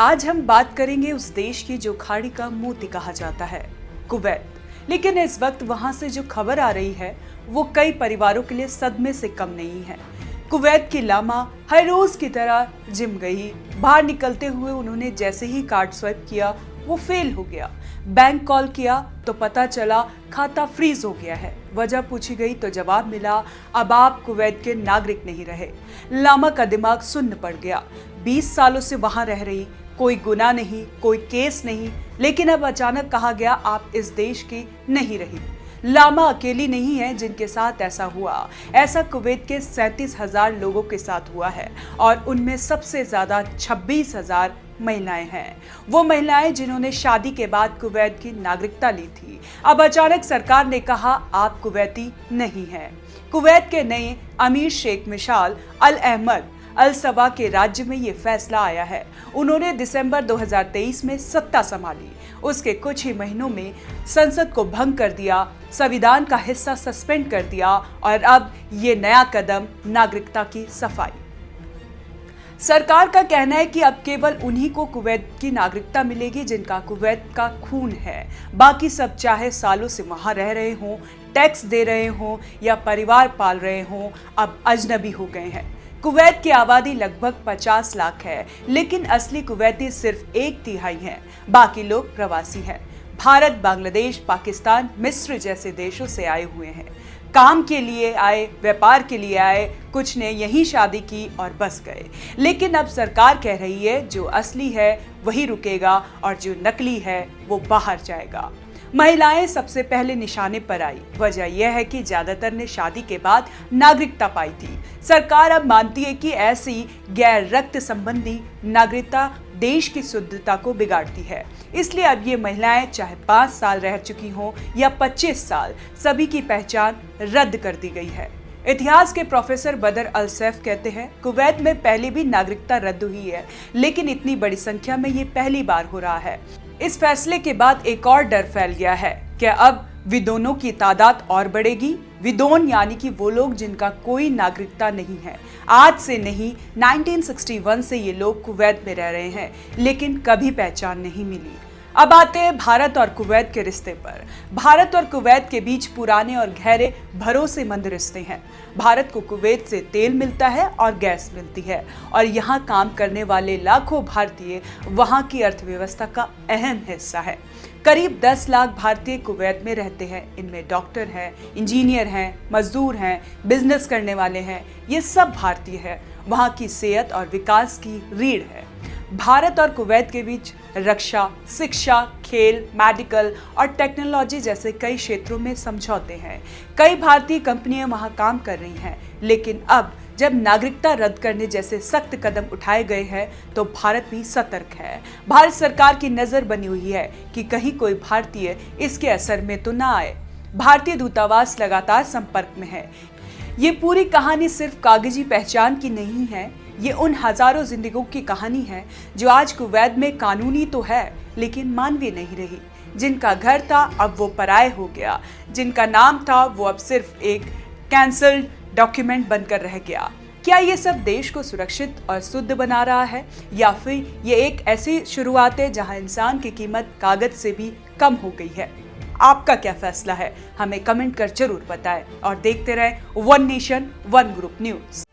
आज हम बात करेंगे उस देश की जो खाड़ी का मोती कहा जाता है, कुवैत। लेकिन इस वक्त वहां से जो खबर आ रही है वो कई परिवारों के लिए सदमे से कम नहीं है। कुवैत की लामा हर रोज की तरह जिम गई। बाहर निकलते हुए उन्होंने जैसे ही कार्ड स्वाइप किया वो फेल हो गया। बैंक कॉल किया तो पता चला खाता फ्रीज हो गया है। वजह पूछी गई तो जवाब मिला, अब आप कुवैत के नागरिक नहीं रहे। लामा का दिमाग सुन्न पड़ गया। 20 सालों से वहां रह रही, कोई गुनाह नहीं, कोई केस नहीं, लेकिन अब अचानक कहा गया आप इस देश की नहीं रही। लामा अकेली नहीं है जिनके साथ ऐसा हुआ। ऐसा कुवैत के 37,000 लोगों के साथ हुआ है और उनमें सबसे ज्यादा 26,000 महिलाएं हैं। वो महिलाएं जिन्होंने शादी के बाद कुवैत की नागरिकता ली थी। अब अचानक सरकार ने कहा आप कुवैती नहीं हैं। कुवैत के नए अमीर शेख मिशाल अल अहमद अल सबा के राज्य में ये फैसला आया है। उन्होंने दिसंबर 2023 में सत्ता संभाली। उसके कुछ ही महीनों में संसद को भंग कर दिया, संविधान का हिस्सा सस्पेंड कर दिया और अब ये नया कदम नागरिकता की सफाई। सरकार का कहना है कि अब केवल उन्हीं को कुवैत की नागरिकता मिलेगी जिनका कुवैत का खून है। बाकी सब चाहे सालों से वहां रह रहे हों, टैक्स दे रहे हों या परिवार पाल रहे हों, अब अजनबी हो गए हैं। कुवैत की आबादी लगभग 50 लाख है, लेकिन असली कुवैती सिर्फ 1/3 हैं। बाकी लोग प्रवासी हैं। भारत, बांग्लादेश, पाकिस्तान, मिस्र जैसे देशों से आए हुए हैं। काम के लिए आए, व्यापार के लिए आए, कुछ ने यहीं शादी की और बस गए। लेकिन अब सरकार कह रही है जो असली है वही रुकेगा और जो नकली है वो बाहर जाएगा। महिलाएं सबसे पहले निशाने पर आई। वजह यह है कि ज्यादातर ने शादी के बाद नागरिकता पाई थी। सरकार अब मानती है कि ऐसी गैर रक्त संबंधी नागरिकता देश की शुद्धता को बिगाड़ती है। इसलिए अब ये महिलाएं चाहे 5 साल रह चुकी हों या 25 साल, सभी की पहचान रद्द कर दी गई है। इतिहास के प्रोफेसर बदर अल सैफ कहते हैं कुवैत में पहले भी नागरिकता रद्द हुई है, लेकिन इतनी बड़ी संख्या में ये पहली बार हो रहा है। इस फैसले के बाद एक और डर फैल गया है। क्या अब विदोनों की तादाद और बढ़ेगी? विदोन यानी कि वो लोग जिनका कोई नागरिकता नहीं है। आज से नहीं, 1961 से ये लोग कुवैत में रह रहे हैं, लेकिन कभी पहचान नहीं मिली। अब आते हैं भारत और कुवैत के रिश्ते पर। भारत और कुवैत के बीच पुराने और गहरे भरोसेमंद रिश्ते हैं। भारत को कुवैत से तेल मिलता है और गैस मिलती है और यहाँ काम करने वाले लाखों भारतीय वहाँ की अर्थव्यवस्था का अहम हिस्सा है। करीब 10 लाख भारतीय कुवैत में रहते हैं। इनमें डॉक्टर हैं, इंजीनियर हैं, मजदूर हैं, बिजनेस करने वाले हैं। ये सब भारतीय हैं। वहाँ की सेहत और विकास की रीढ़ है। भारत और कुवैत के बीच रक्षा, शिक्षा, खेल, मेडिकल और टेक्नोलॉजी जैसे कई क्षेत्रों में समझौते हैं। कई भारतीय कंपनियां वहां काम कर रही हैं, लेकिन अब जब नागरिकता रद्द करने जैसे सख्त कदम उठाए गए हैं तो भारत भी सतर्क है। भारत सरकार की नजर बनी हुई है कि कहीं कोई भारतीय इसके असर में तो ना आए। भारतीय दूतावास लगातार संपर्क में है। ये पूरी कहानी सिर्फ कागजी पहचान की नहीं है, ये उन हजारों जिंदगियों की कहानी है जो आज कुवैत में कानूनी तो है लेकिन मानवीय नहीं रही। जिनका घर था अब वो पराये हो गया, जिनका नाम था वो अब सिर्फ एक कैंसल्ड डॉक्यूमेंट बनकर रह गया। क्या ये सब देश को सुरक्षित और शुद्ध बना रहा है या फिर ये एक ऐसी शुरुआत है जहां इंसान की कीमत कागज से भी कम हो गई है? आपका क्या फैसला है? हमें कमेंट कर जरूर बताएं और देखते रहें one nation one group news.